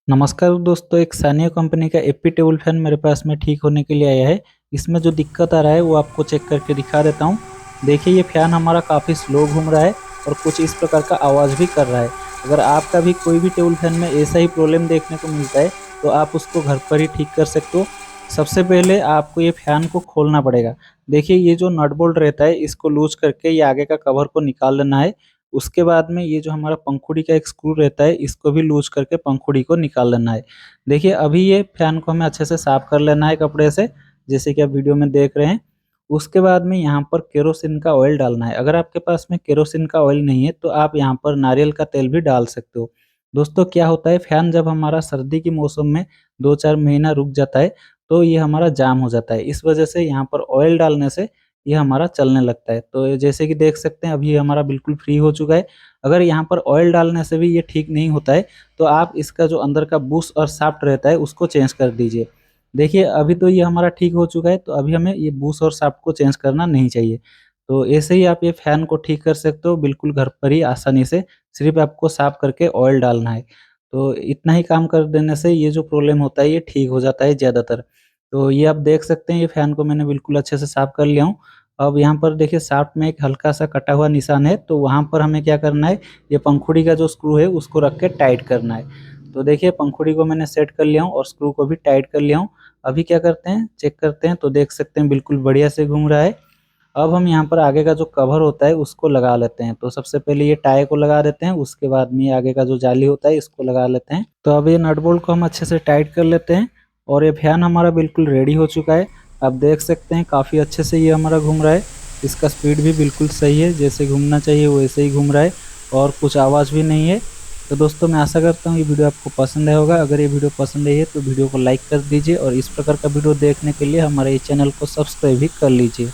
नमस्कार दोस्तों, एक सानियो कंपनी का एपी टेबल फैन मेरे पास में ठीक होने के लिए आया है। इसमें जो दिक्कत आ रहा है वो आपको चेक करके दिखा देता हूँ। देखिए, ये फैन हमारा काफ़ी स्लो घूम रहा है और कुछ इस प्रकार का आवाज़ भी कर रहा है। अगर आपका भी कोई भी टेबल फैन में ऐसा ही प्रॉब्लम देखने को मिलता है तो आप उसको घर पर ही ठीक कर सकते हो। सबसे पहले आपको ये फैन को खोलना पड़ेगा। देखिए, ये जो नट बोल्ट रहता है इसको लूज करके ये आगे का कवर को निकाल लेना है। उसके बाद में ये जो हमारा पंखुड़ी का एक स्क्रू रहता है इसको भी लूज करके पंखुड़ी को निकाल लेना है। देखिए, अभी ये फैन को हमें अच्छे से साफ कर लेना है कपड़े से, जैसे कि आप वीडियो में देख रहे हैं। उसके बाद में यहाँ पर केरोसिन का ऑयल डालना है। अगर आपके पास में केरोसिन का ऑयल नहीं है तो आप यहाँ पर नारियल का तेल भी डाल सकते हो। दोस्तों, क्या होता है, फैन जब हमारा सर्दी के मौसम में 2-4 महीना रुक जाता है तो ये हमारा जाम हो जाता है। इस वजह से यहाँ पर ऑयल डालने से ये हमारा चलने लगता है। तो ये जैसे कि देख सकते हैं, अभी ये हमारा बिल्कुल फ्री हो चुका है। अगर यहाँ पर ऑयल डालने से भी ये ठीक नहीं होता है तो आप इसका जो अंदर का बुश और शाफ्ट रहता है उसको चेंज कर दीजिए। देखिए, अभी तो ये हमारा ठीक हो चुका है, तो अभी हमें ये बुश और शाफ्ट को चेंज करना नहीं चाहिए। तो ऐसे ही आप ये फैन को ठीक कर सकते हो बिल्कुल घर पर ही आसानी से, सिर्फ आपको साफ करके ऑयल डालना है। तो इतना ही काम कर देने से ये जो प्रॉब्लम होता है ये ठीक हो जाता है ज़्यादातर। तो ये आप देख सकते हैं, ये फैन को मैंने बिल्कुल अच्छे से साफ कर लिया हूँ। अब यहाँ पर देखिए, शाफ्ट में एक हल्का-सा कटा हुआ निशान है, तो वहाँ पर हमें क्या करना है, ये पंखुड़ी का जो स्क्रू है उसको रख के टाइट करना है। तो देखिए, पंखुड़ी को मैंने सेट कर लिया हूँ और स्क्रू को भी टाइट कर लिया हूँ। अभी क्या करते हैं, चेक करते हैं, तो देख सकते हैं बिल्कुल बढ़िया से घूम रहा है। अब हम यहाँ पर आगे का जो कवर होता है उसको लगा लेते हैं। तो सबसे पहले ये टाई को लगा देते हैं, उसके बाद में ये आगे का जो जाली होता है इसको लगा लेते हैं। तो अब ये नट बोल्ट को हम अच्छे से टाइट कर लेते हैं और ये फैन हमारा बिल्कुल रेडी हो चुका है। आप देख सकते हैं काफ़ी अच्छे से ये हमारा घूम रहा है। इसका स्पीड भी बिल्कुल सही है, जैसे घूमना चाहिए वैसे ही घूम रहा है और कुछ आवाज़ भी नहीं है। तो दोस्तों, मैं आशा करता हूँ ये वीडियो आपको पसंद आया होगा। अगर ये वीडियो पसंद आई है तो वीडियो को लाइक कर दीजिए और इस प्रकार का वीडियो देखने के लिए हमारे इस चैनल को सब्सक्राइब भी कर लीजिए।